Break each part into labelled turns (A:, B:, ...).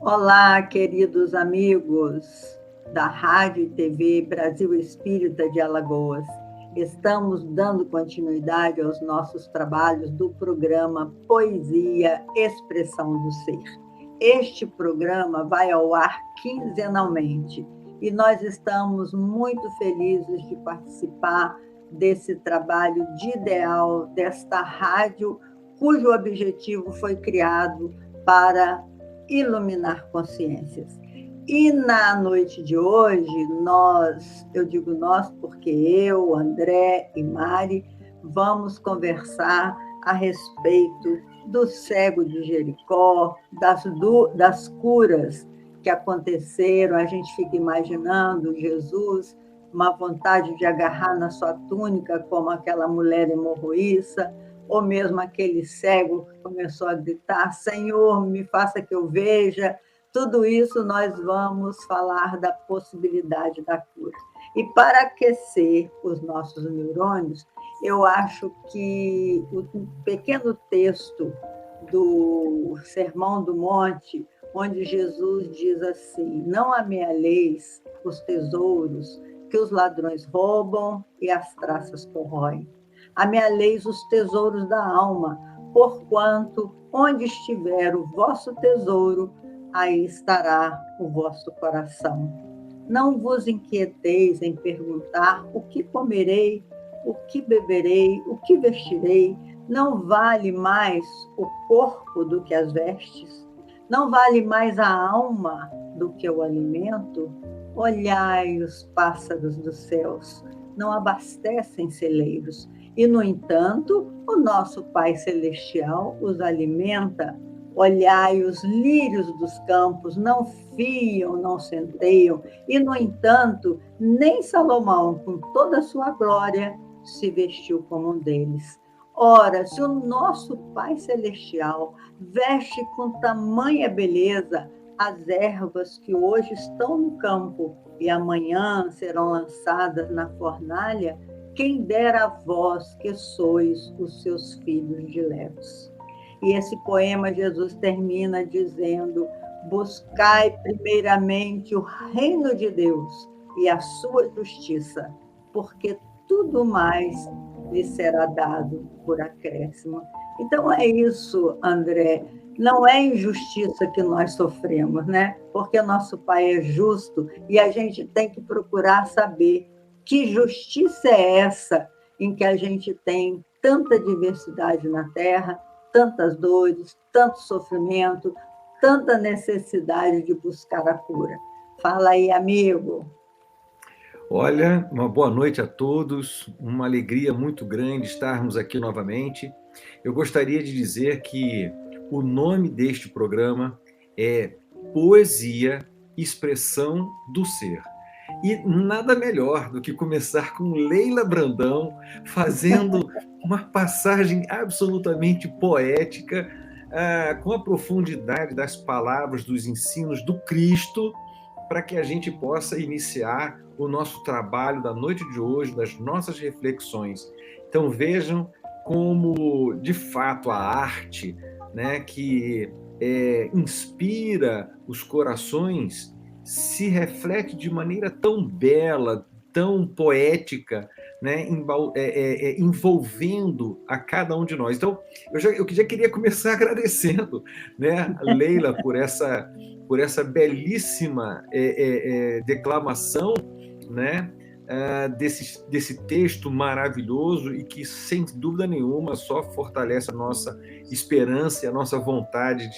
A: Olá, queridos amigos da Rádio e TV Brasil Espírita de Alagoas. Estamos dando continuidade aos nossos trabalhos do programa Poesia Expressão do Ser. Este programa vai ao ar quinzenalmente e nós estamos muito felizes de participar desse trabalho de ideal desta rádio, cujo objetivo foi criado para iluminar consciências. E na noite de hoje, eu digo nós porque eu, André e Mari, vamos conversar a respeito do cego de Jericó, das curas que aconteceram. A gente fica imaginando Jesus, uma vontade de agarrar na sua túnica, como aquela mulher hemorroíça, ou mesmo aquele cego que começou a gritar: Senhor, me faça que eu veja. Tudo isso nós vamos falar da possibilidade da cura. E para aquecer os nossos neurônios, eu acho que o pequeno texto do Sermão do Monte, onde Jesus diz assim: não amealheis os tesouros que os ladrões roubam e as traças corroem. Amealheis os tesouros da alma, porquanto onde estiver o vosso tesouro, aí estará o vosso coração. Não vos inquieteis em perguntar: o que comerei, o que beberei, o que vestirei? Não vale mais o corpo do que as vestes? Não vale mais a alma do que o alimento? Olhai os pássaros dos céus, não abastecem celeiros, e, no entanto, o nosso Pai Celestial os alimenta. Olhai os lírios dos campos, não fiam, não centeiam, e, no entanto, nem Salomão, com toda a sua glória, se vestiu como um deles. Ora, se o nosso Pai Celestial veste com tamanha beleza as ervas que hoje estão no campo e amanhã serão lançadas na fornalha, quem dera a vós que sois os seus filhos diletos. E esse poema Jesus termina dizendo: buscai primeiramente o reino de Deus e a sua justiça, porque tudo mais lhe será dado por acréscimo. Então é isso, André. Não é injustiça que nós sofremos, né? Porque nosso Pai é justo e a gente tem que procurar saber que justiça é essa em que a gente tem tanta diversidade na Terra, tantas dores, tanto sofrimento, tanta necessidade de buscar a cura. Fala aí, amigo.
B: Olha, uma boa noite a todos, uma alegria muito grande estarmos aqui novamente. Eu gostaria de dizer que o nome deste programa é Poesia Expressão do Ser. E nada melhor do que começar com Leila Brandão fazendo uma passagem absolutamente poética, com a profundidade das palavras, dos ensinos do Cristo, para que a gente possa iniciar o nosso trabalho da noite de hoje, das nossas reflexões. Então vejam como, de fato, a arte, né, que inspira os corações, se reflete de maneira tão bela, tão poética, né, envolvendo a cada um de nós. Então, eu já queria começar agradecendo, né, a Leila por essa belíssima declamação, né, desse texto maravilhoso e que, sem dúvida nenhuma, só fortalece a nossa esperança e a nossa vontade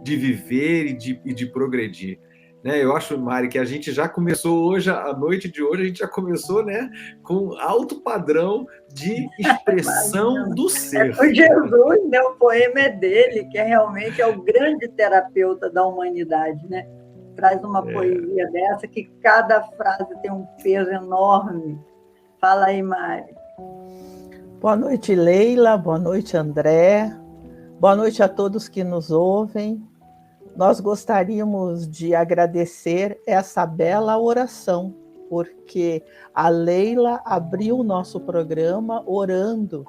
B: de viver e de progredir. Né? Eu acho, Mari, que a gente já começou hoje, a noite de hoje, a gente já começou, né, com alto padrão de expressão do ser.
A: É com Jesus, né? O poema é dele, que realmente é o grande terapeuta da humanidade, né? traz uma poesia dessa, que cada frase tem um peso enorme. Fala aí, Mari.
C: Boa noite, Leila. Boa noite, André. Boa noite a todos que nos ouvem. Nós gostaríamos de agradecer essa bela oração, porque a Leila abriu o nosso programa orando.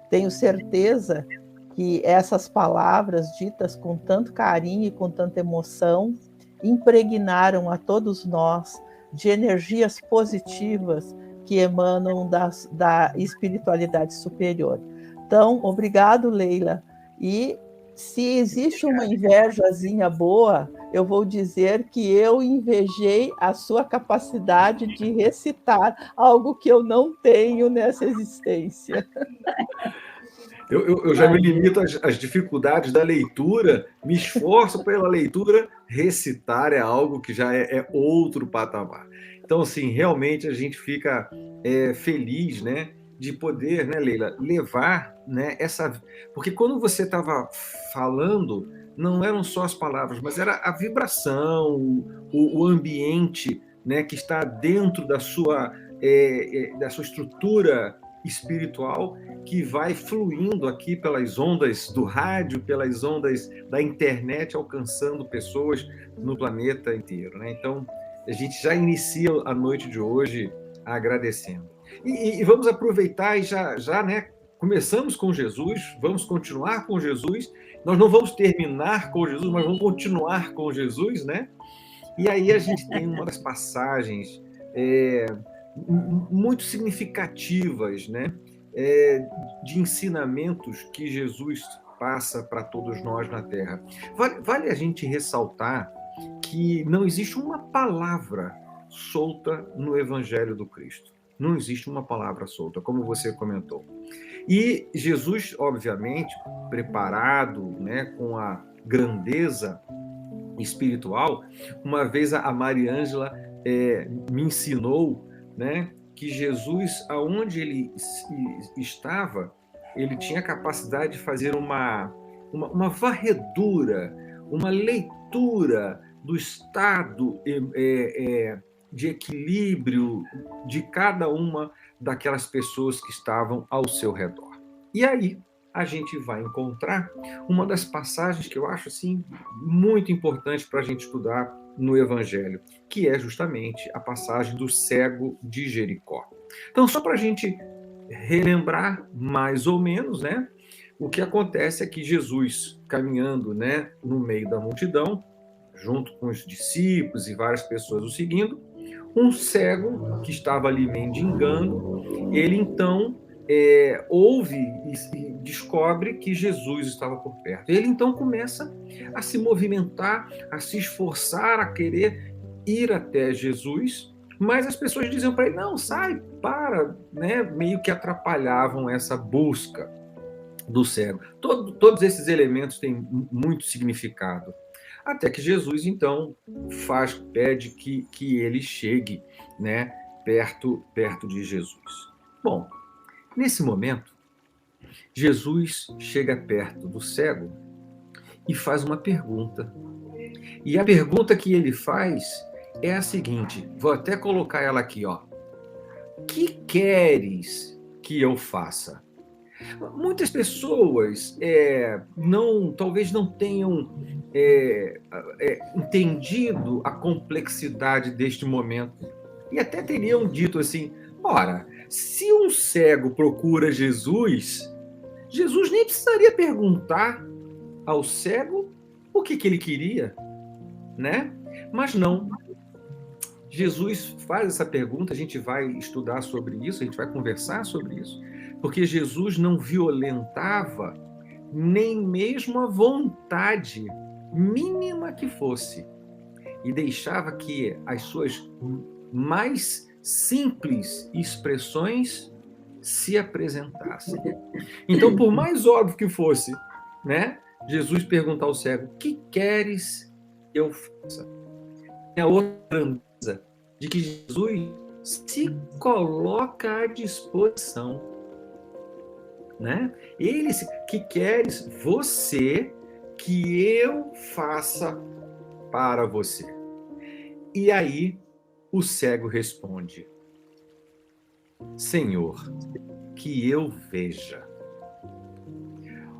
C: Tenho certeza que essas palavras ditas com tanto carinho e com tanta emoção impregnaram a todos nós de energias positivas que emanam da espiritualidade superior. Então, obrigado, Leila. E se existe uma invejazinha boa, eu vou dizer que eu invejei a sua capacidade de recitar algo que eu não tenho nessa existência.
B: Eu já me limito às dificuldades da leitura, me esforço pela leitura, recitar é algo que já é outro patamar. Então, assim, realmente a gente fica feliz, né, de poder, né, Leila, levar, né, essa... Porque quando você estava falando, não eram só as palavras, mas era a vibração, o ambiente, né, que está dentro da sua estrutura espiritual, que vai fluindo aqui pelas ondas do rádio, pelas ondas da internet, alcançando pessoas no planeta inteiro, né? Então, a gente já inicia a noite de hoje agradecendo. E vamos aproveitar e já, né, começamos com Jesus, vamos continuar com Jesus, nós não vamos terminar com Jesus, mas vamos continuar com Jesus, né? E aí a gente tem uma das passagens muito significativas, né? De ensinamentos que Jesus passa para todos nós na Terra. Vale a gente ressaltar que não existe uma palavra solta no Evangelho do Cristo. Não existe uma palavra solta, como você comentou. E Jesus, obviamente, preparado, né, com a grandeza espiritual, uma vez a Mariângela me ensinou, né, que Jesus, aonde ele estava, ele tinha a capacidade de fazer uma varredura, uma leitura do estado de equilíbrio de cada uma daquelas pessoas que estavam ao seu redor. E aí a gente vai encontrar uma das passagens que eu acho assim muito importante para a gente estudar no Evangelho, que é justamente a passagem do cego de Jericó. Então, só para a gente relembrar mais ou menos, né, o que acontece é que Jesus, caminhando, né, no meio da multidão, junto com os discípulos e várias pessoas o seguindo, um cego que estava ali mendigando, ele então ouve e descobre que Jesus estava por perto. Ele então começa a se movimentar, a se esforçar, a querer ir até Jesus, mas as pessoas diziam para ele, não, sai, para, né? Meio que atrapalhavam essa busca do cego. Todos esses elementos têm muito significado. Até que Jesus, então, pede que ele chegue, né, perto de Jesus. Bom, nesse momento, Jesus chega perto do cego e faz uma pergunta. E a pergunta que ele faz é a seguinte, vou até colocar ela aqui, ó. Que queres que eu faça? Muitas pessoas talvez não tenham entendido a complexidade deste momento e até teriam dito assim, ora, se um cego procura Jesus, Jesus nem precisaria perguntar ao cego o que ele queria, né? Mas não. Jesus faz essa pergunta, a gente vai estudar sobre isso, a gente vai conversar sobre isso, porque Jesus não violentava nem mesmo a vontade mínima que fosse e deixava que as suas mais simples expressões se apresentassem. Então, por mais óbvio que fosse, né, Jesus pergunta ao cego, o que queres que eu faça? É a outra grandeza de que Jesus se coloca à disposição, né? Ele, que queres você que eu faça para você? E aí o cego responde: Senhor, que eu veja.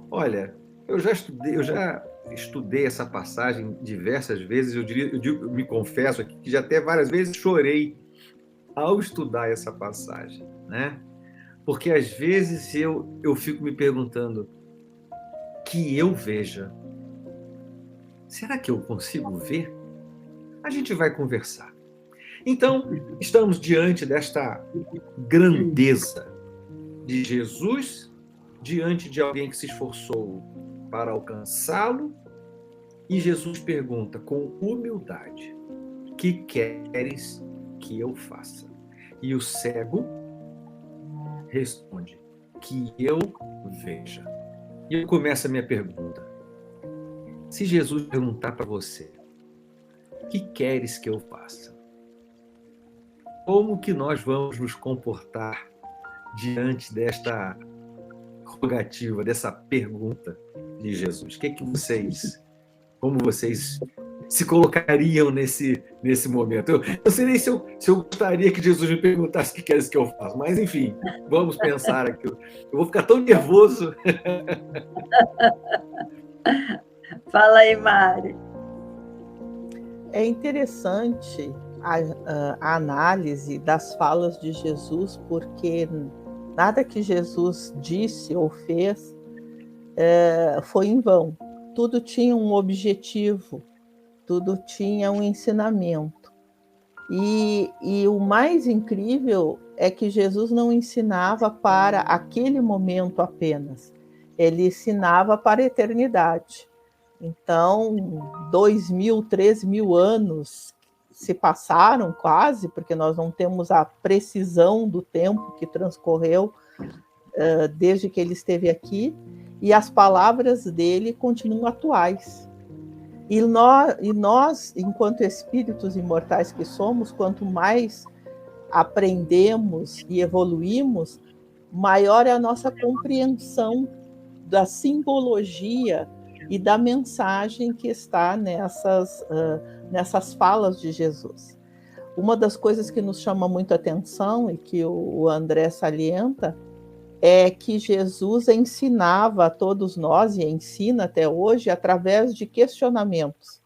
B: Olha, eu já estudei essa passagem diversas vezes. Eu me confesso aqui que já até várias vezes chorei ao estudar essa passagem, né? Porque às vezes eu fico me perguntando: que eu veja. Será que eu consigo ver? A gente vai conversar. Então, estamos diante desta grandeza de Jesus, diante de alguém que se esforçou para alcançá-lo, e Jesus pergunta com humildade: que queres que eu faça? E o cego responde: que eu veja. E eu começo a minha pergunta. Se Jesus perguntar para você: que queres que eu faça? Como que nós vamos nos comportar diante desta rogativa, dessa pergunta de Jesus? Como vocês se colocariam nesse momento? Eu não sei nem se eu gostaria que Jesus me perguntasse o que queres que eu faça, mas enfim, vamos pensar aqui. Eu vou ficar tão nervoso.
A: Fala aí, Mari.
C: É interessante a análise das falas de Jesus, porque nada que Jesus disse ou fez foi em vão. Tudo tinha um objetivo, tudo tinha um ensinamento. E o mais incrível é que Jesus não ensinava para aquele momento apenas, ele ensinava para a eternidade. Então, 2.000, 3.000 anos se passaram quase, porque nós não temos a precisão do tempo que transcorreu desde que ele esteve aqui, e as palavras dele continuam atuais. E nós, enquanto espíritos imortais que somos, quanto mais aprendemos e evoluímos, maior é a nossa compreensão da simbologia e da mensagem que está nessas falas de Jesus. Uma das coisas que nos chama muito a atenção e que o André salienta é que Jesus ensinava a todos nós, e ensina até hoje, através de questionamentos.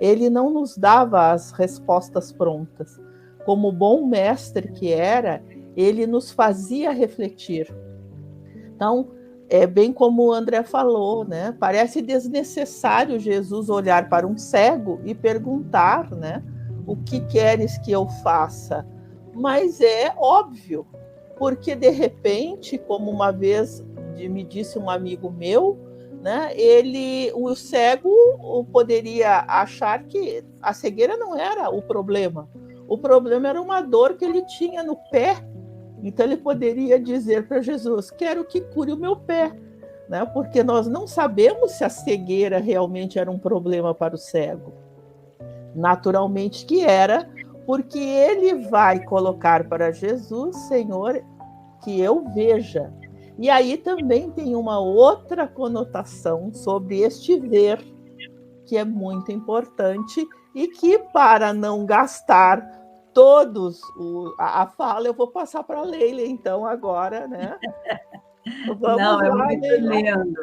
C: Ele não nos dava as respostas prontas. Como bom mestre que era, ele nos fazia refletir. Então, é bem como o André falou, né? Parece desnecessário Jesus olhar para um cego e perguntar, né? O que queres que eu faça? Mas é óbvio, porque de repente, como uma vez me disse um amigo meu, né? O cego poderia achar que a cegueira não era o problema era uma dor que ele tinha no pé. Então ele poderia dizer para Jesus: quero que cure o meu pé, né? Porque nós não sabemos se a cegueira realmente era um problema para o cego. Naturalmente que era, porque ele vai colocar para Jesus: Senhor, que eu veja. E aí também tem uma outra conotação sobre este ver, que é muito importante, e que, para não gastar a fala, eu vou passar para a Leila, então, agora, né?
A: Vamos não, é lá, muito Leila. Lindo,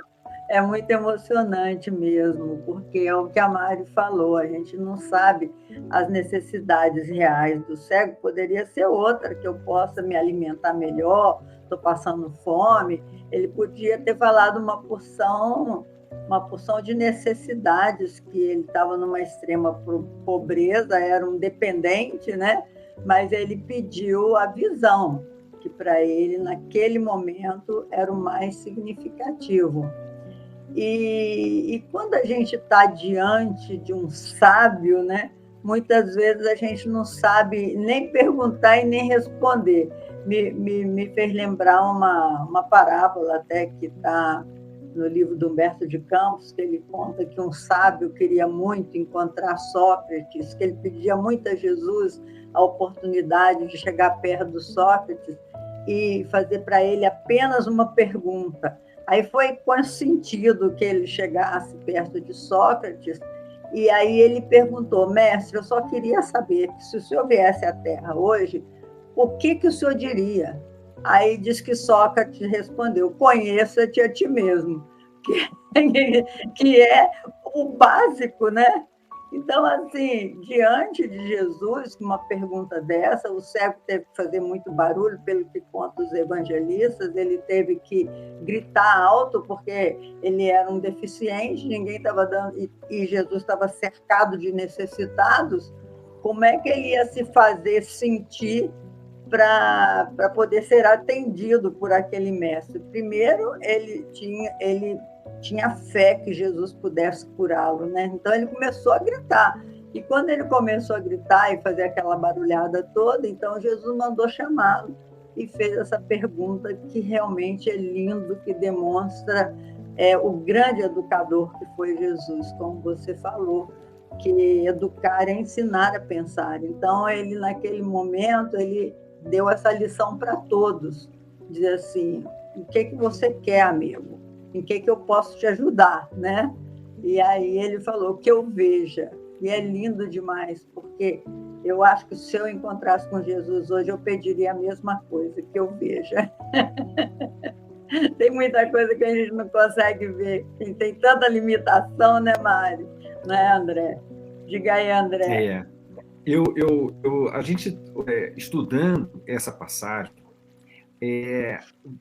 A: é muito emocionante mesmo, porque é o que a Mari falou, a gente não sabe as necessidades reais do cego, poderia ser outra, que eu possa me alimentar melhor, estou passando fome, ele podia ter falado uma porção de necessidades, que ele estava numa extrema pobreza, era um dependente, né? Mas ele pediu a visão, que para ele, naquele momento, era o mais significativo. E quando a gente está diante de um sábio, né? Muitas vezes a gente não sabe nem perguntar e nem responder. Me fez lembrar uma parábola até que está no livro do Humberto de Campos, que ele conta que um sábio queria muito encontrar Sócrates, que ele pedia muito a Jesus a oportunidade de chegar perto do Sócrates e fazer para ele apenas uma pergunta. Aí foi consentido que ele chegasse perto de Sócrates E aí ele perguntou: mestre, eu só queria saber que se o senhor viesse à Terra hoje, o que o senhor diria? Aí diz que Sócrates respondeu: conheça-te a ti mesmo, que é o básico, né? Então, assim, diante de Jesus, com uma pergunta dessa, o cego teve que fazer muito barulho, pelo que contam os evangelistas, ele teve que gritar alto, porque ele era um deficiente, ninguém estava dando, e Jesus estava cercado de necessitados. Como é que ele ia se fazer sentir para poder ser atendido por aquele mestre? Primeiro, ele tinha fé que Jesus pudesse curá-lo, né? Então ele começou a gritar. E quando ele começou a gritar e fazer aquela barulhada toda, então Jesus mandou chamá-lo e fez essa pergunta que realmente é lindo, que demonstra o grande educador que foi Jesus, como você falou, que educar é ensinar a pensar. Então ele, naquele momento, ele deu essa lição para todos, dizer assim: o que você quer, amigo? Em que eu posso te ajudar, né? E aí ele falou: que eu veja. E é lindo demais, porque eu acho que se eu encontrasse com Jesus hoje, eu pediria a mesma coisa, que eu veja. Tem muita coisa que a gente não consegue ver, tem tanta limitação, né, Mari? Não é, André? Diga aí, André.
B: A gente, estudando essa passagem,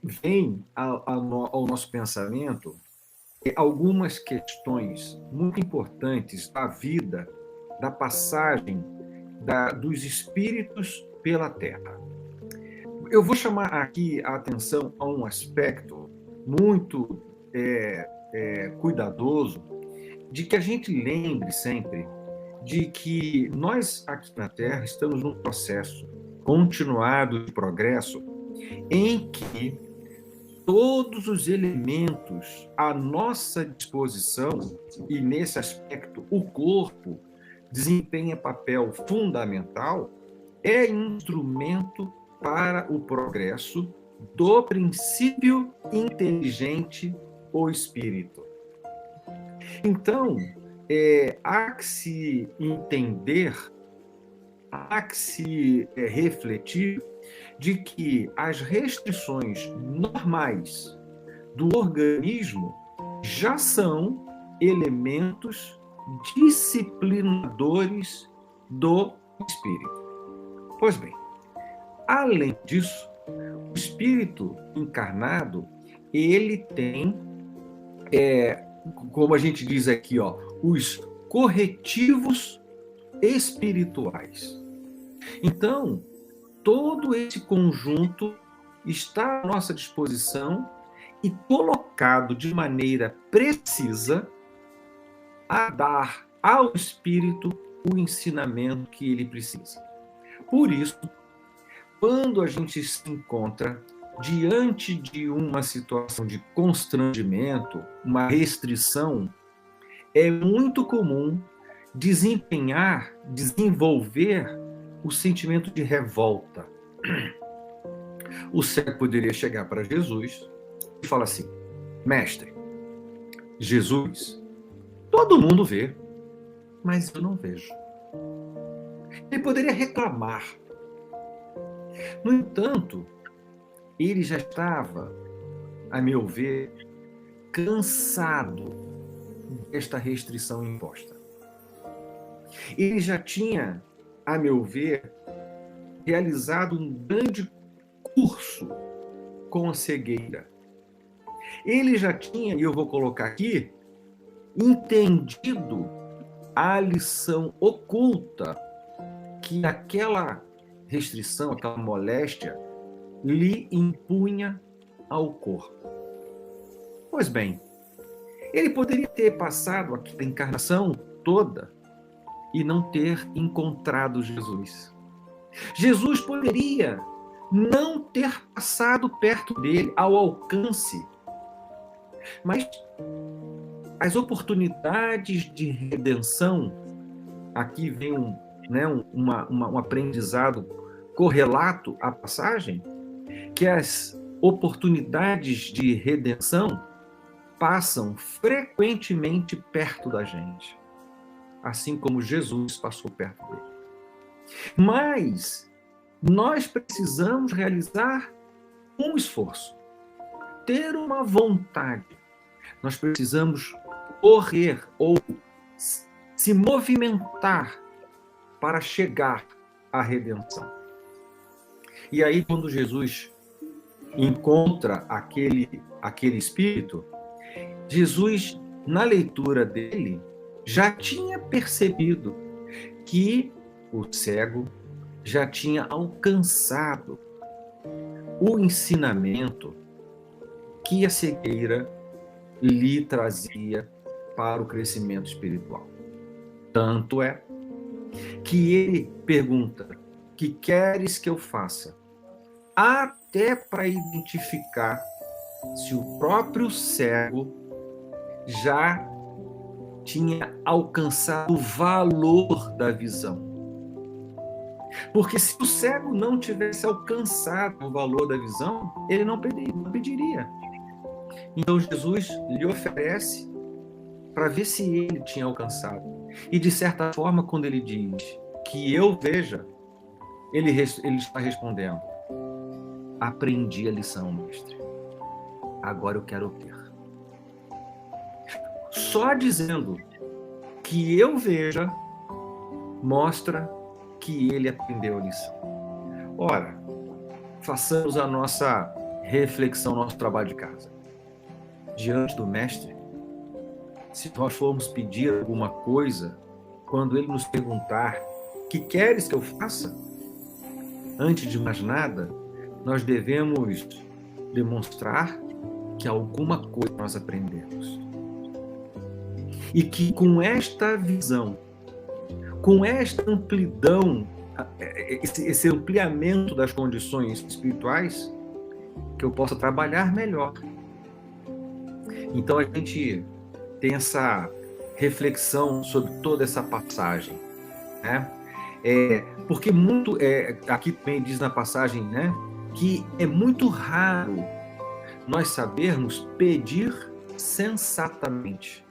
B: vem ao nosso pensamento algumas questões muito importantes da vida, da passagem dos espíritos pela Terra. Eu vou chamar aqui a atenção a um aspecto muito cuidadoso, de que a gente lembre sempre de que nós aqui na Terra estamos num processo continuado de progresso em que todos os elementos à nossa disposição, e nesse aspecto o corpo desempenha papel fundamental, é instrumento para o progresso do princípio inteligente, o espírito. Então, há que se entender, há que se refletir de que as restrições normais do organismo já são elementos disciplinadores do espírito. Pois bem, além disso, o espírito encarnado, ele tem, como a gente diz aqui, os corretivos espirituais. Então, todo esse conjunto está à nossa disposição e colocado de maneira precisa a dar ao espírito o ensinamento que ele precisa. Por isso, quando a gente se encontra diante de uma situação de constrangimento, uma restrição, é muito comum desenvolver o sentimento de revolta. O cego poderia chegar para Jesus e falar assim: mestre, Jesus, todo mundo vê, mas eu não vejo. Ele poderia reclamar. No entanto, ele já estava, a meu ver, cansado desta restrição imposta. Ele já tinha, a meu ver, realizado um grande curso com a cegueira. Ele já tinha, e eu vou colocar aqui, entendido a lição oculta que aquela restrição, aquela moléstia, lhe impunha ao corpo. Pois bem, ele poderia ter passado aquela encarnação toda e não ter encontrado Jesus. Jesus poderia não ter passado perto dele, ao alcance. Mas as oportunidades de redenção, aqui vem um aprendizado correlato à passagem, que as oportunidades de redenção passam frequentemente perto da gente. assim como Jesus passou perto dele. Mas nós precisamos realizar um esforço, ter uma vontade. Nós precisamos correr ou se movimentar para chegar à redenção. E aí, quando Jesus encontra aquele espírito, Jesus, na leitura dele, já tinha percebido que o cego já tinha alcançado o ensinamento que a cegueira lhe trazia para o crescimento espiritual. Tanto é que ele pergunta: que queres que eu faça? Até para identificar se o próprio cego já tinha alcançado o valor da visão. Porque se o cego não tivesse alcançado o valor da visão, ele não pediria. Então Jesus lhe oferece para ver se ele tinha alcançado. E de certa forma, quando ele diz que eu veja, ele está respondendo: aprendi a lição, mestre. Agora eu quero ter. Só dizendo que eu veja mostra que ele aprendeu a lição. Ora, façamos a nossa reflexão, nosso trabalho de casa. Diante do mestre, se nós formos pedir alguma coisa, quando ele nos perguntar: que queres que eu faça? Antes de mais nada, nós devemos demonstrar que alguma coisa nós aprendemos. E que com esta visão, com esta amplidão, esse ampliamento das condições espirituais, que eu possa trabalhar melhor. Então a gente tem essa reflexão sobre toda essa passagem, né? Porque aqui também diz na passagem, né, que é muito raro nós sabermos pedir sensatamente.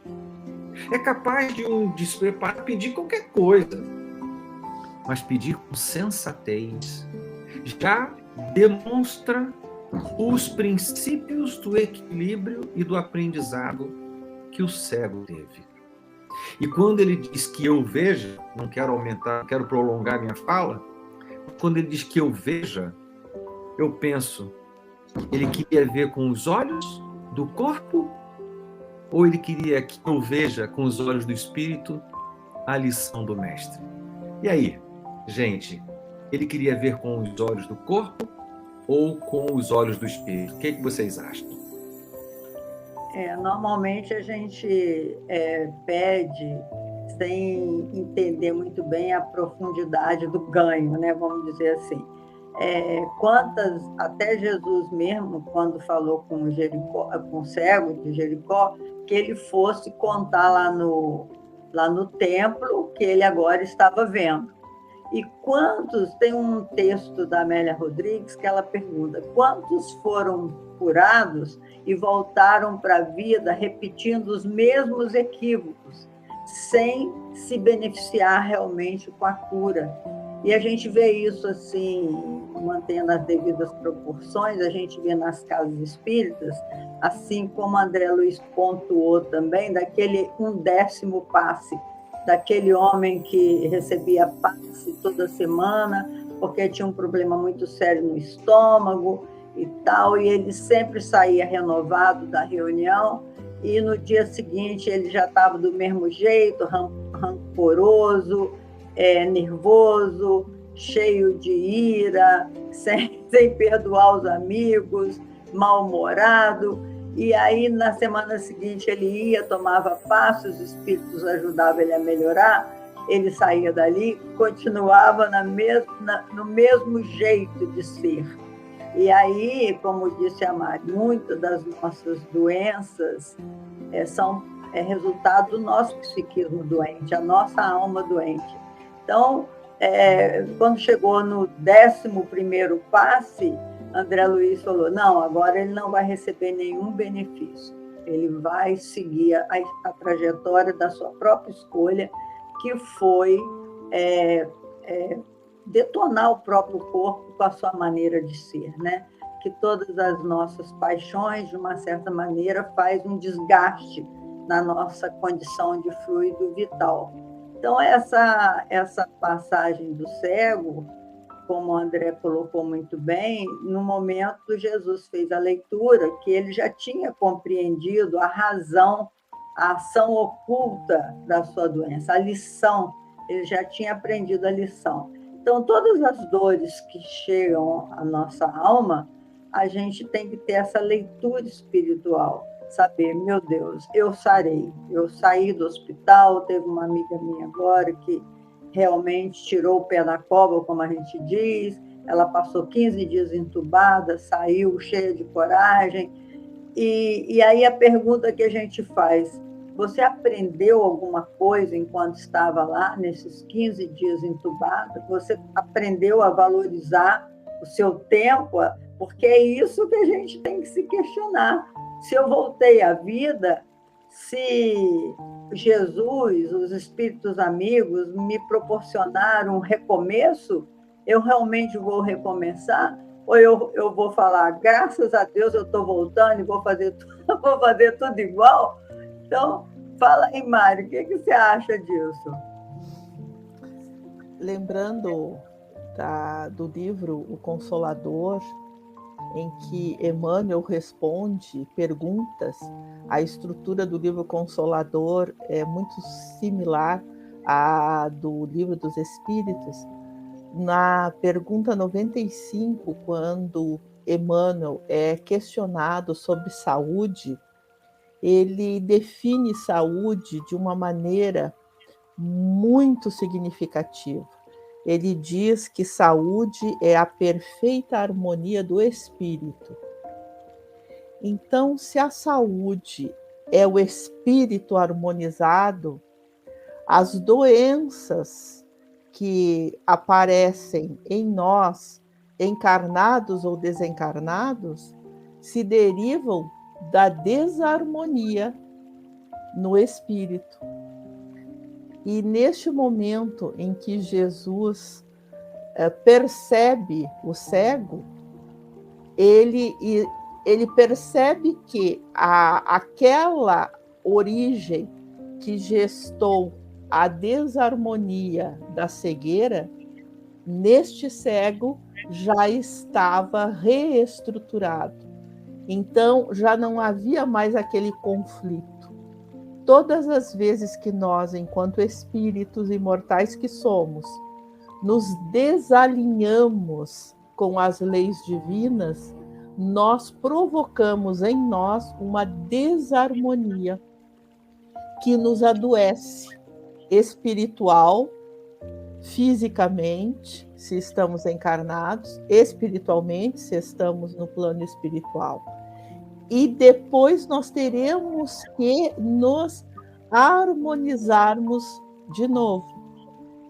B: É capaz de um despreparado pedir qualquer coisa, mas pedir com sensatez já demonstra os princípios do equilíbrio e do aprendizado que o cego teve. E quando ele diz que eu veja, não quero aumentar, quero prolongar minha fala, quando ele diz que eu veja, eu penso, ele queria ver com os olhos do corpo, ou ele queria que eu veja com os olhos do espírito a lição do mestre? E aí, gente, ele queria ver com os olhos do corpo ou com os olhos do espírito? O que vocês acham?
A: Normalmente a gente pede sem entender muito bem a profundidade do ganho, né? Vamos dizer assim. Até Jesus mesmo, quando falou com o cego de Jericó, que ele fosse contar lá no templo que ele agora estava vendo. E tem um texto da Amélia Rodrigues que ela pergunta: quantos foram curados e voltaram para a vida repetindo os mesmos equívocos, sem se beneficiar realmente com a cura? E a gente vê isso assim, mantendo as devidas proporções, a gente vê nas casas espíritas, assim como André Luiz pontuou também, daquele 1/10 passe, daquele homem que recebia passe toda semana, porque tinha um problema muito sério no estômago e tal, e ele sempre saía renovado da reunião, e no dia seguinte ele já estava do mesmo jeito, rancoroso, nervoso, cheio de ira, sem perdoar os amigos, mal-humorado. E aí, na semana seguinte, ele ia, tomava passe, os espíritos ajudavam ele a melhorar, ele saía dali, continuava no mesmo jeito de ser. E aí, como disse a Mari, muitas das nossas doenças são resultado do nosso psiquismo doente, a nossa alma doente. Então, quando chegou no 11º passe, André Luiz falou: não, agora ele não vai receber nenhum benefício. Ele vai seguir a trajetória da sua própria escolha, que foi detonar o próprio corpo com a sua maneira de ser, né? Que todas as nossas paixões, de uma certa maneira, faz um desgaste na nossa condição de fluido vital. Então, essa passagem do cego, como o André colocou muito bem, no momento Jesus fez a leitura que ele já tinha compreendido a razão, a ação oculta da sua doença, a lição, ele já tinha aprendido a lição. Então, todas as dores que chegam à nossa alma, a gente tem que ter essa leitura espiritual, saber, meu Deus, eu sarei, eu saí do hospital, teve uma amiga minha agora que realmente tirou o pé da cova, como a gente diz, ela passou 15 dias entubada, saiu cheia de coragem, e aí a pergunta que a gente faz, você aprendeu alguma coisa enquanto estava lá, nesses 15 dias entubada? Você aprendeu a valorizar o seu tempo? Porque é isso que a gente tem que se questionar. Se eu voltei à vida, se Jesus, os espíritos amigos, me proporcionaram um recomeço, eu realmente vou recomeçar? Ou eu vou falar, graças a Deus eu estou voltando e vou fazer tudo igual? Então, fala aí, Mário, o que você acha disso?
C: Lembrando do livro O Consolador, em que Emmanuel responde perguntas, a estrutura do livro Consolador é muito similar à do Livro dos Espíritos. Na pergunta 95, quando Emmanuel é questionado sobre saúde, ele define saúde de uma maneira muito significativa. Ele diz que saúde é a perfeita harmonia do espírito. Então, se a saúde é o espírito harmonizado, as doenças que aparecem em nós, encarnados ou desencarnados, se derivam da desarmonia no espírito. E neste momento em que Jesus percebe o cego, ele percebe que aquela origem que gestou a desarmonia da cegueira, neste cego já estava reestruturado. Então, já não havia mais aquele conflito. Todas as vezes que nós, enquanto espíritos imortais que somos, nos desalinhamos com as leis divinas, nós provocamos em nós uma desarmonia que nos adoece espiritual, fisicamente, se estamos encarnados, espiritualmente, se estamos no plano espiritual. E depois nós teremos que nos harmonizarmos de novo.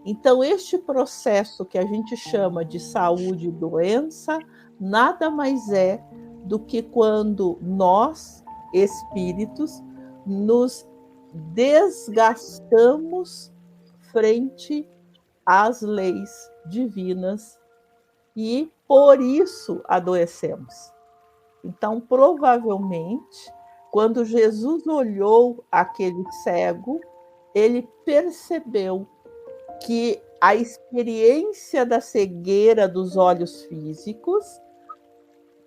C: Então, este processo que a gente chama de saúde e doença, nada mais é do que quando nós, espíritos, nos desgastamos frente às leis divinas e, por isso, adoecemos. Então, provavelmente, quando Jesus olhou aquele cego, ele percebeu que a experiência da cegueira dos olhos físicos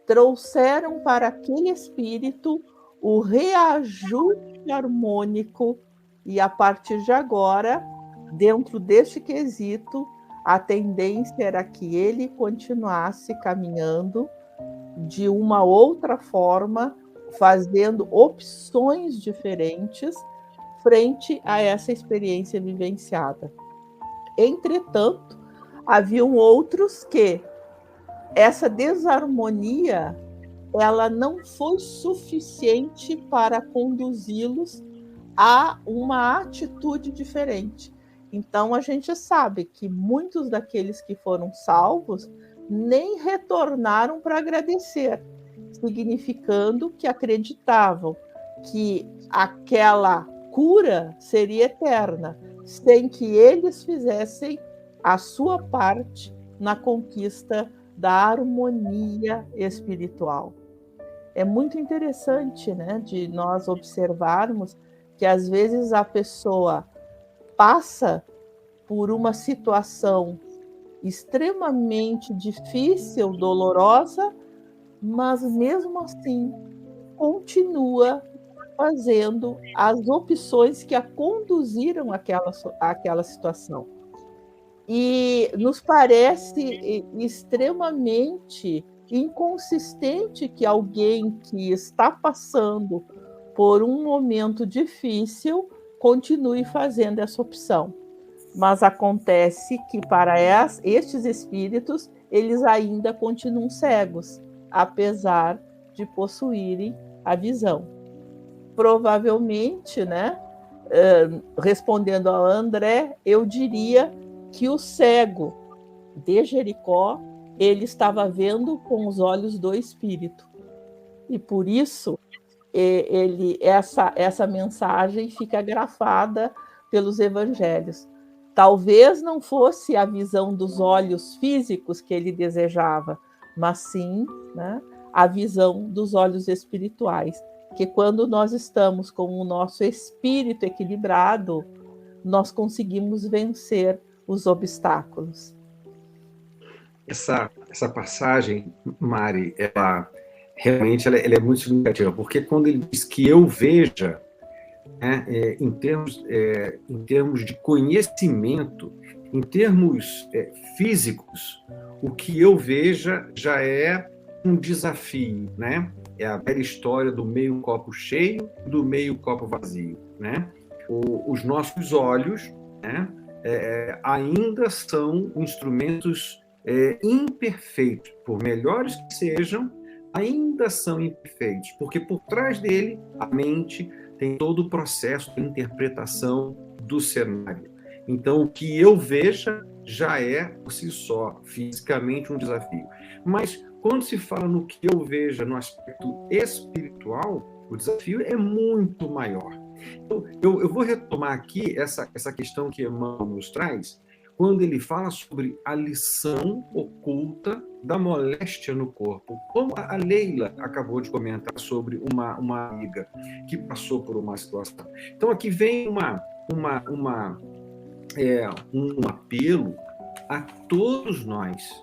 C: trouxeram para aquele espírito o reajuste harmônico e, a partir de agora, dentro deste quesito, a tendência era que ele continuasse caminhando de uma outra forma, fazendo opções diferentes frente a essa experiência vivenciada. Entretanto, haviam outros que essa desarmonia ela não foi suficiente para conduzi-los a uma atitude diferente. Então, a gente sabe que muitos daqueles que foram salvos nem retornaram para agradecer, significando que acreditavam que aquela cura seria eterna, sem que eles fizessem a sua parte na conquista da harmonia espiritual. É muito interessante, né, de nós observarmos que às vezes a pessoa passa por uma situação extremamente difícil, dolorosa, mas mesmo assim continua fazendo as opções que a conduziram àquela situação. E nos parece extremamente inconsistente que alguém que está passando por um momento difícil continue fazendo essa opção. Mas acontece que para estes espíritos, eles ainda continuam cegos, apesar de possuírem a visão. Provavelmente, né, respondendo ao André, eu diria que o cego de Jericó, ele estava vendo com os olhos do Espírito. E por isso, essa mensagem fica grafada pelos evangelhos. Talvez não fosse a visão dos olhos físicos que ele desejava, mas sim, né, a visão dos olhos espirituais. Que quando nós estamos com o nosso espírito equilibrado, nós conseguimos vencer os obstáculos.
B: Essa passagem, Mari, ela realmente ela é muito significativa, porque quando ele diz que eu veja, né, em termos de conhecimento, em termos físicos, o que eu veja já é um desafio, né? É a velha história do meio copo cheio, do meio copo vazio, né? Os nossos olhos, né, ainda são instrumentos imperfeitos, por melhores que sejam, ainda são imperfeitos, porque por trás dele a mente tem todo o processo de interpretação do cenário. Então, o que eu veja já é, por si só, fisicamente um desafio. Mas, quando se fala no que eu veja no aspecto espiritual, o desafio é muito maior. Então, eu vou retomar aqui essa questão que Emmanuel nos traz, quando ele fala sobre a lição oculta da moléstia no corpo. Como a Leila acabou de comentar sobre uma amiga que passou por uma situação. Então, aqui vem um apelo a todos nós,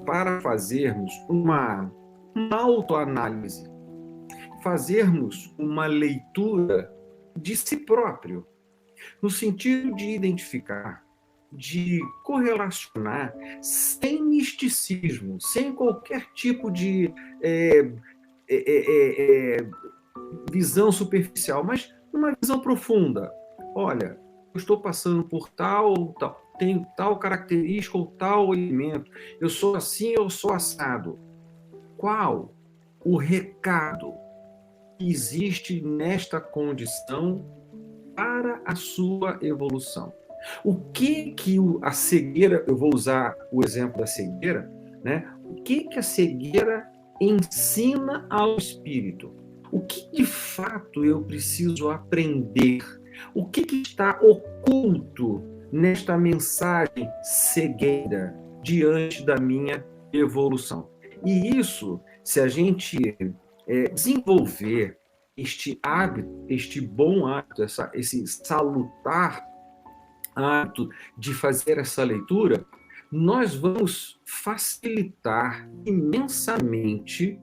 B: para fazermos uma autoanálise, fazermos uma leitura de si próprio, no sentido de identificar, de correlacionar, sem misticismo, sem qualquer tipo de visão superficial, mas uma visão profunda. Olha, eu estou passando por tal, tenho tal característica ou tal elemento, eu sou assim, eu sou assado. Qual o recado que existe nesta condição para a sua evolução? O que a cegueira, eu vou usar o exemplo da cegueira, né? O que a cegueira ensina ao espírito? O que de fato eu preciso aprender? O que está oculto nesta mensagem cegueira diante da minha evolução? E isso, se a gente desenvolver este hábito, este bom hábito, esse salutar hábito de fazer essa leitura, nós vamos facilitar imensamente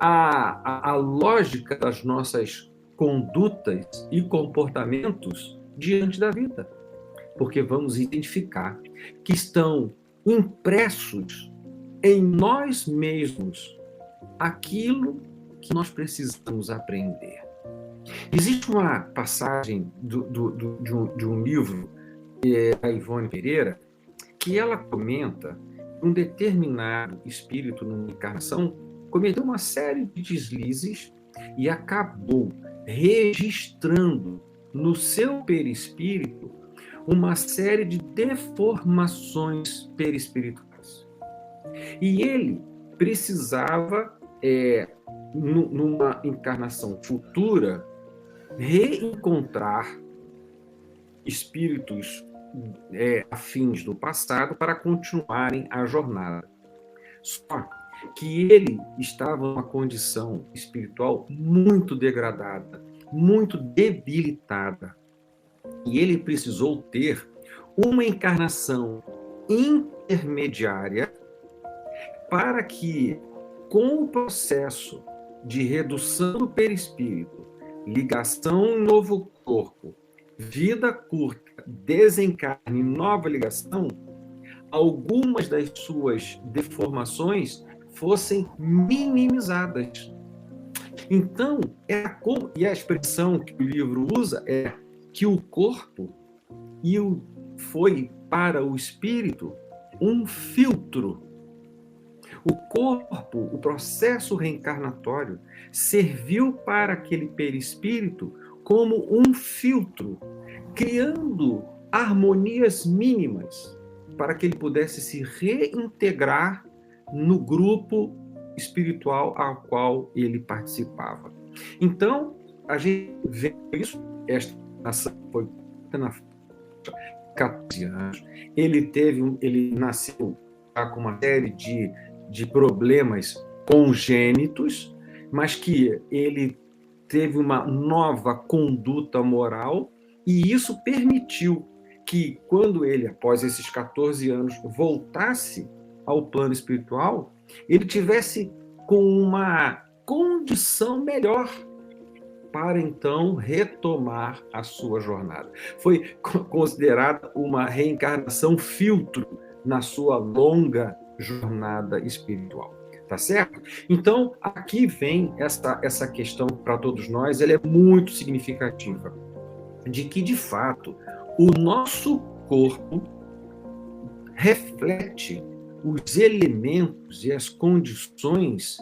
B: a lógica das nossas condutas e comportamentos diante da vida, porque vamos identificar que estão impressos em nós mesmos aquilo que nós precisamos aprender. Existe uma passagem de um livro da Ivone Pereira que ela comenta um determinado espírito numa encarnação cometeu uma série de deslizes e acabou registrando no seu perispírito uma série de deformações perispirituais. E ele precisava, numa encarnação futura, reencontrar espíritos afins do passado para continuarem a jornada. Só que ele estava numa condição espiritual muito degradada, muito debilitada. E ele precisou ter uma encarnação intermediária para que, com o processo de redução do perispírito, ligação em novo corpo, vida curta, desencarne, nova ligação, algumas das suas deformações fossem minimizadas. Então, e a expressão que o livro usa é que o corpo foi para o espírito um filtro. O corpo, o processo reencarnatório, serviu para aquele perispírito como um filtro, criando harmonias mínimas para que ele pudesse se reintegrar no grupo espiritual ao qual ele participava. Então, a gente vê isso, esta nação foi na 14 anos, ele nasceu com uma série de problemas congênitos, mas que ele teve uma nova conduta moral, e isso permitiu que, quando ele, após esses 14 anos, voltasse ao plano espiritual, ele tivesse com uma condição melhor para, então, retomar a sua jornada. Foi considerada uma reencarnação filtro na sua longa jornada espiritual. Tá certo? Então, aqui vem essa questão para todos nós, ela é muito significativa, de que, de fato, o nosso corpo reflete os elementos e as condições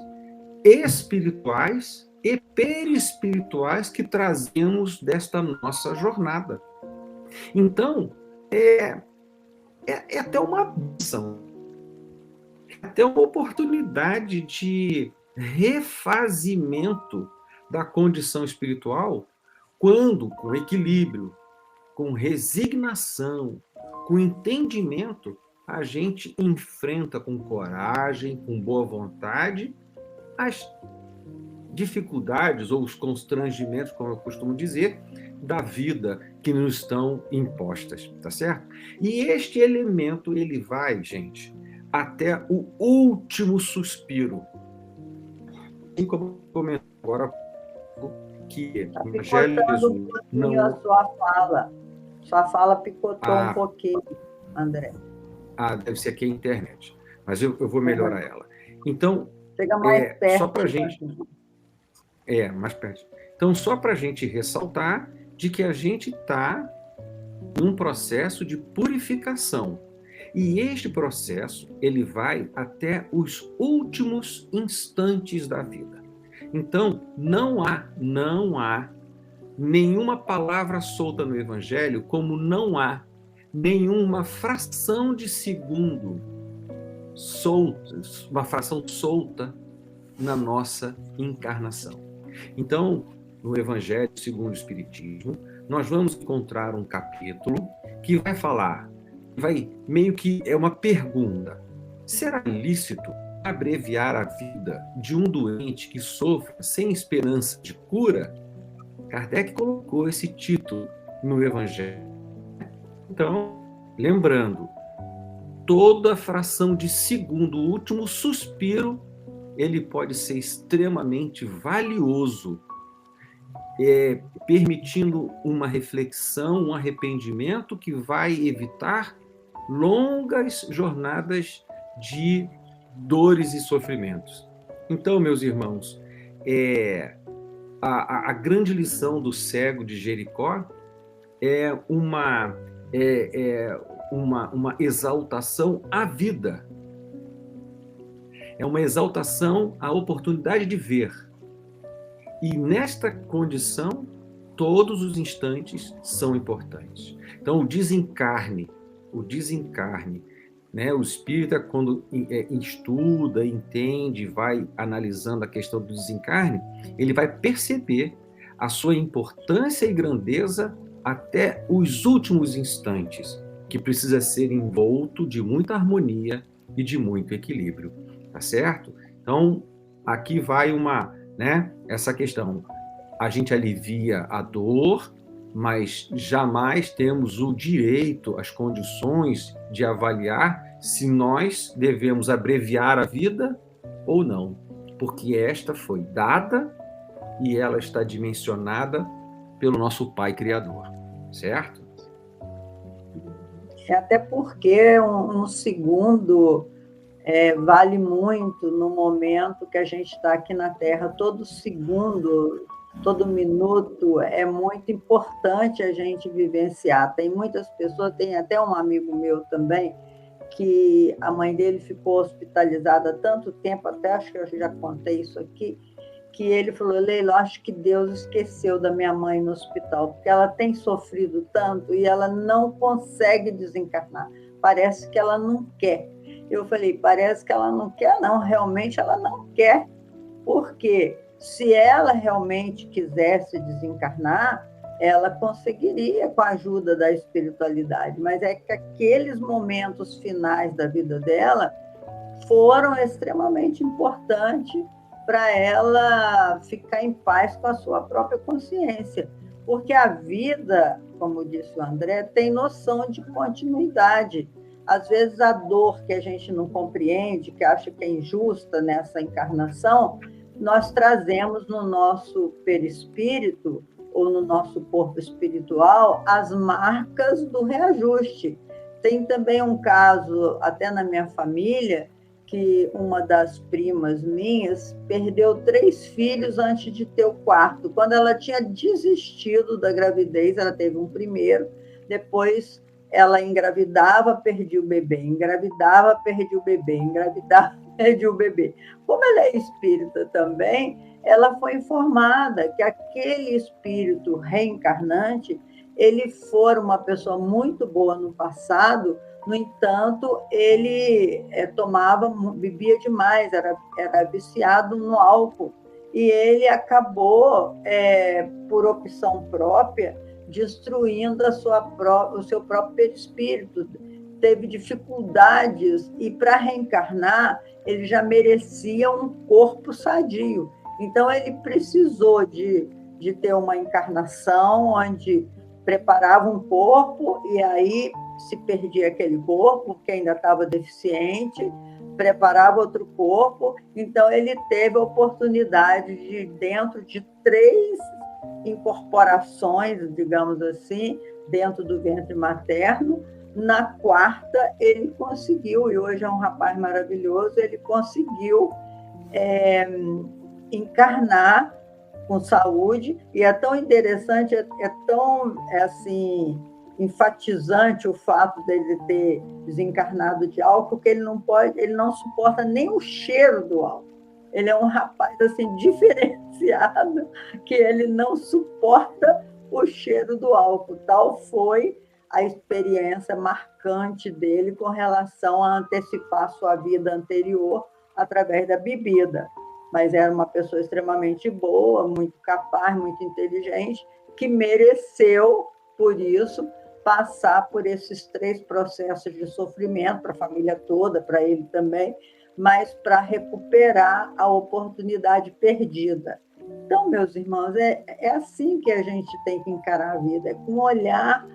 B: espirituais e perispirituais que trazemos desta nossa jornada. Então, é até uma bênção, até uma oportunidade de refazimento da condição espiritual, quando, com equilíbrio, com resignação, com entendimento, a gente enfrenta com coragem, com boa vontade, as dificuldades ou os constrangimentos, como eu costumo dizer, da vida que nos estão impostas, tá certo? E este elemento, ele vai, gente, até o último suspiro. Assim como eu comentei agora, que o Evangelho de Jesus não...
A: a sua fala picotou um pouquinho, André.
B: Deve ser aqui a internet, mas eu vou melhorar ela. Então,
A: chega mais perto.
B: Só para a gente... mais perto. Então, só para a gente ressaltar de que a gente está num processo de purificação. E este processo, ele vai até os últimos instantes da vida. Então, não há nenhuma palavra solta no Evangelho, como não há nenhuma fração de segundo solta, uma fração solta na nossa encarnação. Então, no Evangelho segundo o Espiritismo, nós vamos encontrar um capítulo que vai falar, meio que é uma pergunta: será lícito abreviar a vida de um doente que sofre sem esperança de cura? Kardec colocou esse título no Evangelho. Então, lembrando, toda fração de segundo, o último suspiro, ele pode ser extremamente valioso, permitindo uma reflexão, um arrependimento que vai evitar longas jornadas de dores e sofrimentos. Então, meus irmãos, a grande lição do cego de Jericó é uma exaltação à vida. É uma exaltação à oportunidade de ver. E nesta condição, todos os instantes são importantes. Então, o desencarne, né? O espírita, quando estuda, entende, vai analisando a questão do desencarne, ele vai perceber a sua importância e grandeza até os últimos instantes, que precisa ser envolto de muita harmonia e de muito equilíbrio, tá certo? Então, aqui vai essa questão. A gente alivia a dor, mas jamais temos o direito, as condições de avaliar se nós devemos abreviar a vida ou não, porque esta foi dada e ela está dimensionada pelo nosso Pai Criador, certo?
A: Até porque um segundo vale muito no momento que a gente está aqui na Terra. Todo segundo, todo minuto é muito importante a gente vivenciar. Tem muitas pessoas, tem até um amigo meu também, que a mãe dele ficou hospitalizada há tanto tempo, até acho que eu já contei isso aqui, que ele falou: Leila, acho que Deus esqueceu da minha mãe no hospital, porque ela tem sofrido tanto e ela não consegue desencarnar. Parece que ela não quer. Eu falei: parece que ela não quer, não. Realmente ela não quer, porque se ela realmente quisesse desencarnar, ela conseguiria com a ajuda da espiritualidade, mas é que aqueles momentos finais da vida dela foram extremamente importantes para ela ficar em paz com a sua própria consciência, porque a vida, como disse o André, tem noção de continuidade. Às vezes a dor que a gente não compreende, que acha que é injusta nessa encarnação, nós trazemos no nosso perispírito ou no nosso corpo espiritual as marcas do reajuste. Tem também um caso, até na minha família, que uma das primas minhas perdeu 3 filhos antes de ter o 4º. Quando ela tinha desistido da gravidez, ela teve um primeiro, depois ela engravidava, perdia o bebê, engravidava, perdia o bebê, engravidava, perdia o bebê. Como ela é espírita também, ela foi informada que aquele espírito reencarnante, ele fora uma pessoa muito boa no passado. No entanto, ele bebia demais, era viciado no álcool. E ele acabou, por opção própria, destruindo o seu próprio perispírito. Teve dificuldades e, para reencarnar, ele já merecia um corpo sadio. Então, ele precisou de ter uma encarnação onde preparava um corpo e aí se perdia aquele corpo, que ainda estava deficiente, preparava outro corpo. Então, ele teve a oportunidade de, dentro de 3 incorporações, digamos assim, dentro do ventre materno, na 4ª ele conseguiu, e hoje é um rapaz maravilhoso, ele conseguiu encarnar com saúde, e é tão interessante, é tão assim, enfatizante o fato dele ter desencarnado de álcool, que ele não suporta nem o cheiro do álcool. Ele é um rapaz assim diferenciado, que ele não suporta o cheiro do álcool. Tal foi a experiência marcante dele com relação a antecipar sua vida anterior através da bebida. Mas era uma pessoa extremamente boa, muito capaz, muito inteligente, que mereceu, por isso, passar por esses 3 processos de sofrimento, para a família toda, para ele também, mas para recuperar a oportunidade perdida. Então, meus irmãos, é assim que a gente tem que encarar a vida, é com um olhar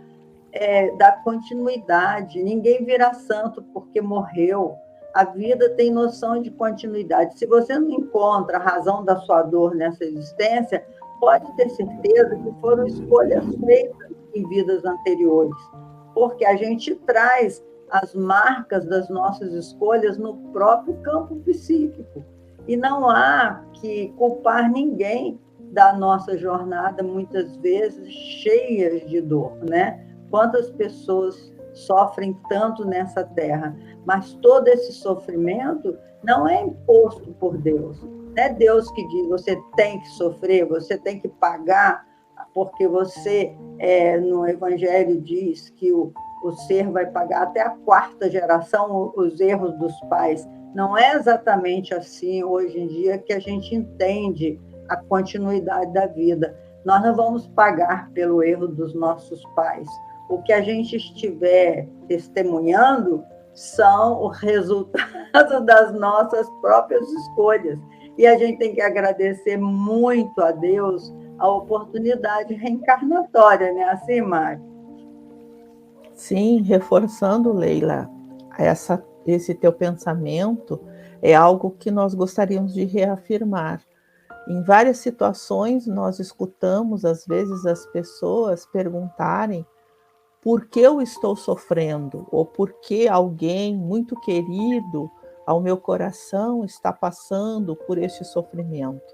A: da continuidade. Ninguém vira santo porque morreu. A vida tem noção de continuidade. Se você não encontra a razão da sua dor nessa existência, pode ter certeza que foram escolhas feitas em vidas anteriores, porque a gente traz as marcas das nossas escolhas no próprio campo psíquico. E não há que culpar ninguém da nossa jornada, muitas vezes cheias de dor, né? Quantas pessoas sofrem tanto nessa terra, mas todo esse sofrimento não é imposto por Deus. Não é Deus que diz: você tem que sofrer, você tem que pagar, porque você, no Evangelho diz que o ser vai pagar até a 4ª geração os erros dos pais. Não é exatamente assim hoje em dia que a gente entende a continuidade da vida. Nós não vamos pagar pelo erro dos nossos pais. O que a gente estiver testemunhando são o resultado das nossas próprias escolhas. E a gente tem que agradecer muito a Deus a oportunidade reencarnatória, né? Assim, Mari?
C: Sim, reforçando, Leila, esse teu pensamento é algo que nós gostaríamos de reafirmar. Em várias situações, nós escutamos, às vezes, as pessoas perguntarem por que eu estou sofrendo, ou por que alguém muito querido ao meu coração está passando por este sofrimento.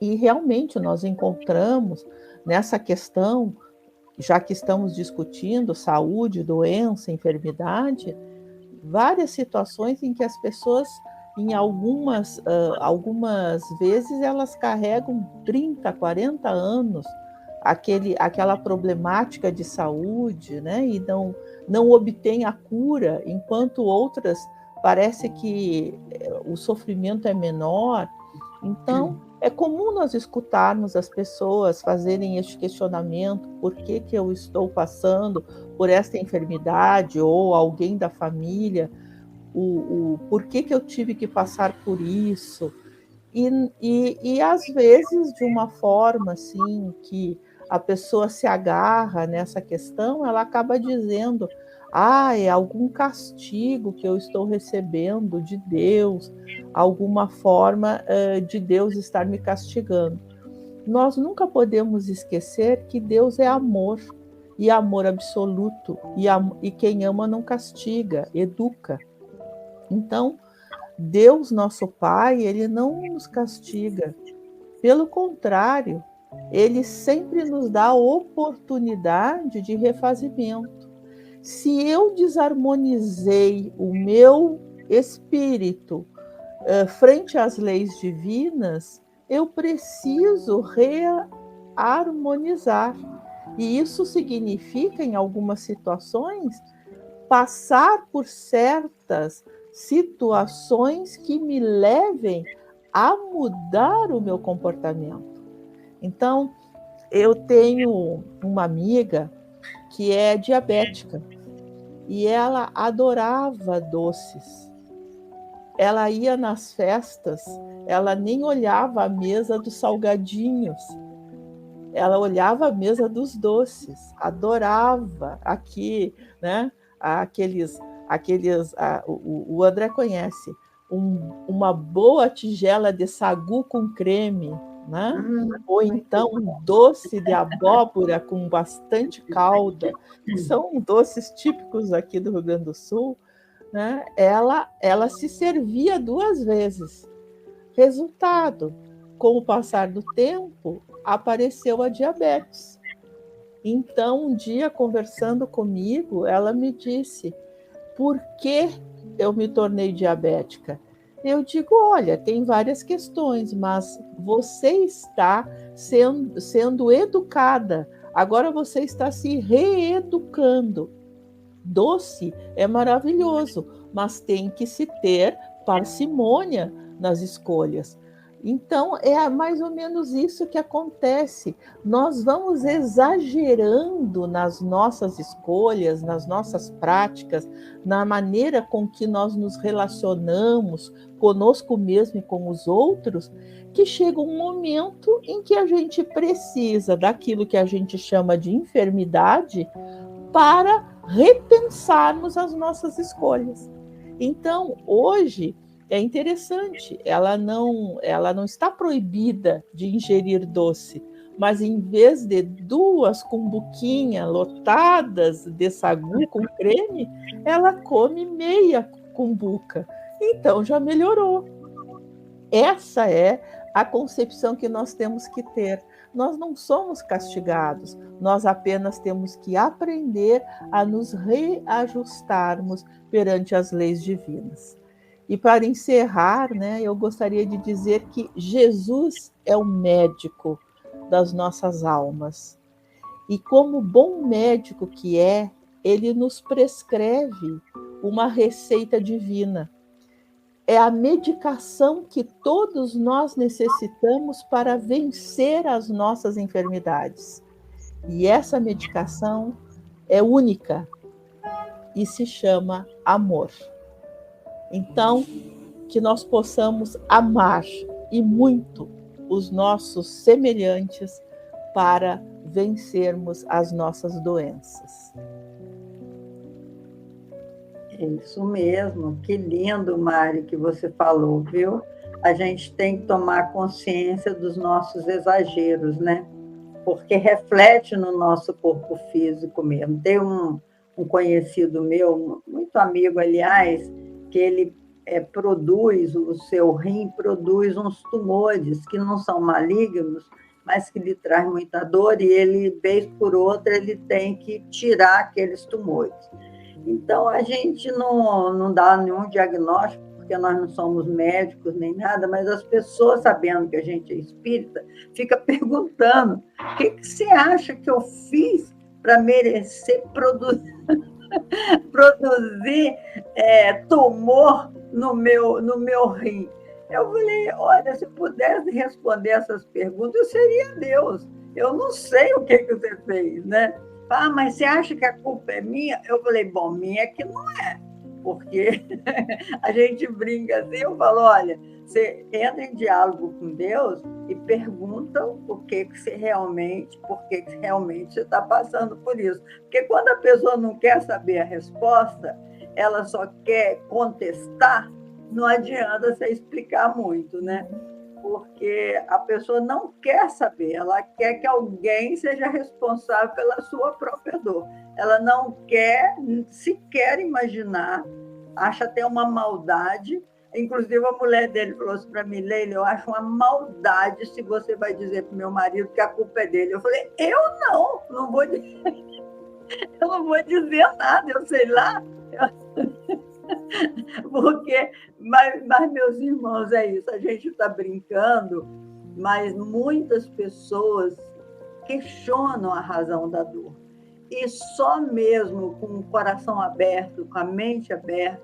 C: E realmente nós encontramos nessa questão, já que estamos discutindo saúde, doença, enfermidade, várias situações em que as pessoas, em algumas vezes, elas carregam 30, 40 anos aquela problemática de saúde, né? E não obtém a cura, enquanto outras parece que o sofrimento é menor. Então, é comum nós escutarmos as pessoas fazerem este questionamento: por que eu estou passando por esta enfermidade, ou alguém da família, por que eu tive que passar por isso? E às vezes, de uma forma assim, que a pessoa se agarra nessa questão, ela acaba dizendo: é algum castigo que eu estou recebendo de Deus, alguma forma de Deus estar me castigando. Nós nunca podemos esquecer que Deus é amor, e amor absoluto, e quem ama não castiga, educa. Então, Deus, nosso Pai, ele não nos castiga. Pelo contrário, ele sempre nos dá a oportunidade de refazimento. Se eu desarmonizei o meu espírito frente às leis divinas, eu preciso reharmonizar. E isso significa, em algumas situações, passar por certas situações que me levem a mudar o meu comportamento. Então, eu tenho uma amiga que é diabética e ela adorava doces. Ela ia nas festas, ela nem olhava a mesa dos salgadinhos, ela olhava a mesa dos doces, adorava aqui, né? O André conhece, uma boa tigela de sagu com creme, né? Ou então um doce de abóbora com bastante calda, que são doces típicos aqui do Rio Grande do Sul, né? Ela se servia 2 vezes. Resultado, com o passar do tempo, apareceu a diabetes. Então, um dia, conversando comigo, ela me disse: por que eu me tornei diabética? Eu digo: olha, tem várias questões, mas você está sendo educada. Agora você está se reeducando. Doce é maravilhoso, mas tem que se ter parcimônia nas escolhas. Então, é mais ou menos isso que acontece. Nós vamos exagerando nas nossas escolhas, nas nossas práticas, na maneira com que nós nos relacionamos conosco mesmo e com os outros, que chega um momento em que a gente precisa daquilo que a gente chama de enfermidade para repensarmos as nossas escolhas. Então, hoje, é interessante, ela não está proibida de ingerir doce, mas em vez de 2 cumbuquinhas lotadas de sagu com creme, ela come meia cumbuca. Então já melhorou. Essa é a concepção que nós temos que ter. Nós não somos castigados, nós apenas temos que aprender a nos reajustarmos perante as leis divinas. E para encerrar, né, eu gostaria de dizer que Jesus é o médico das nossas almas. E como bom médico que é, ele nos prescreve uma receita divina. é a medicação que todos nós necessitamos para vencer as nossas enfermidades. E essa medicação é única e se chama amor. Então, que nós possamos amar e muito os nossos semelhantes para vencermos as nossas doenças.
A: É isso mesmo, que lindo, Mari, que você falou, viu? A gente tem que tomar consciência dos nossos exageros, né? Porque reflete no nosso corpo físico mesmo. Tem um conhecido meu, muito amigo, aliás, que ele produz, o seu rim produz uns tumores que não são malignos, mas que lhe traz muita dor, e ele, vez por outra, ele tem que tirar aqueles tumores. Então, a gente não dá nenhum diagnóstico, porque nós não somos médicos nem nada, mas as pessoas, sabendo que a gente é espírita, ficam perguntando: o que você acha que eu fiz para merecer produzir tumor no meu rim? Eu falei: olha, se pudesse responder essas perguntas, eu seria Deus. Eu não sei o que você fez, né? Ah, mas você acha que a culpa é minha? Eu falei: bom, minha é que não é, porque a gente brinca assim. Eu falo: olha, você entra em diálogo com Deus e pergunta por que você realmente está passando por isso. Porque quando a pessoa não quer saber a resposta, ela só quer contestar, não adianta você explicar muito, né? Porque a pessoa não quer saber, ela quer que alguém seja responsável pela sua própria dor. Ela não quer sequer imaginar, acha até uma maldade. Inclusive, a mulher dele falou assim para mim: Leila, eu acho uma maldade se você vai dizer para o meu marido que a culpa é dele. Eu falei: eu não vou dizer, eu não vou dizer nada, eu sei lá. Porque, mas, meus irmãos, é isso, a gente está brincando, mas muitas pessoas questionam a razão da dor. E só mesmo com o coração aberto, com a mente aberta,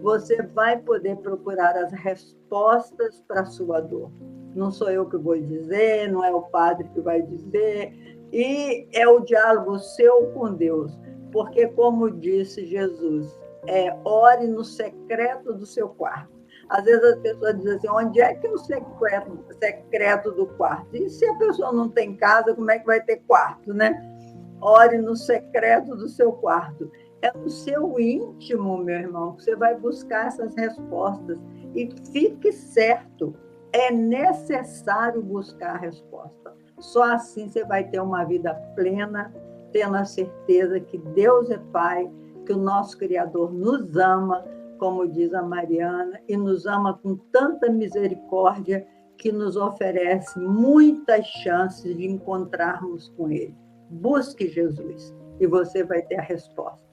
A: você vai poder procurar as respostas para a sua dor. Não sou eu que vou dizer, não é o padre que vai dizer, e é o diálogo seu com Deus. Porque, como disse Jesus, ore no secreto do seu quarto. Às vezes as pessoas dizem assim: onde é que é o secreto do quarto? E se a pessoa não tem casa, como é que vai ter quarto, né? Ore no secreto do seu quarto. É no seu íntimo, meu irmão, que você vai buscar essas respostas. E fique certo, é necessário buscar a resposta. Só assim você vai ter uma vida plena, tendo a certeza que Deus é Pai, que o nosso Criador nos ama, como diz a Mariana, e nos ama com tanta misericórdia que nos oferece muitas chances de encontrarmos com Ele. Busque Jesus e você vai ter a resposta.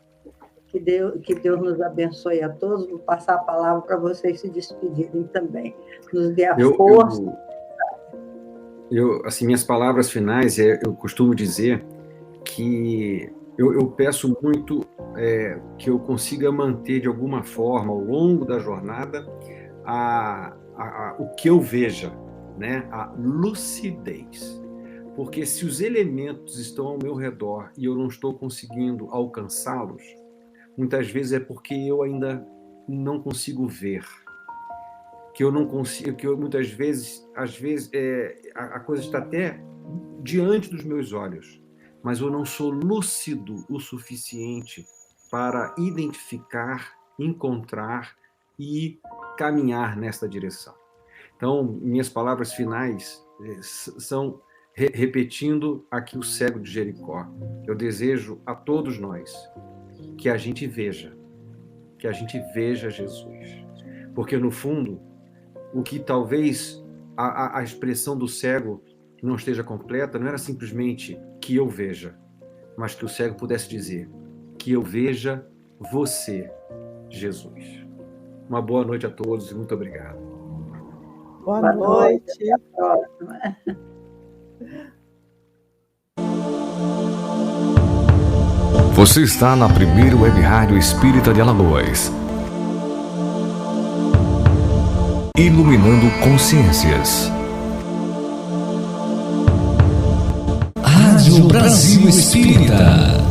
A: Que Deus nos abençoe a todos. Vou passar a palavra para vocês se despedirem também. Nos dê a força.
B: Assim, minhas palavras finais, eu costumo dizer que eu peço muito que eu consiga manter de alguma forma, ao longo da jornada, o que eu veja, né? A lucidez. Porque se os elementos estão ao meu redor e eu não estou conseguindo alcançá-los, muitas vezes é porque eu ainda não consigo ver. Que eu não consigo, que eu, muitas vezes, às vezes, a coisa está até diante dos meus olhos, mas eu não sou lúcido o suficiente para identificar, encontrar e caminhar nesta direção. Então, minhas palavras finais são repetindo aqui o cego de Jericó. Eu desejo a todos nós que a gente veja Jesus. Porque, no fundo, o que talvez a expressão do cego não esteja completa, não era simplesmente que eu veja, mas que o cego pudesse dizer que eu veja você, Jesus. Uma boa noite a todos e muito obrigado.
C: Boa noite.
A: Até a próxima.
D: Você está na primeira web rádio espírita de Alagoas. Iluminando consciências. Rádio Brasil Espírita.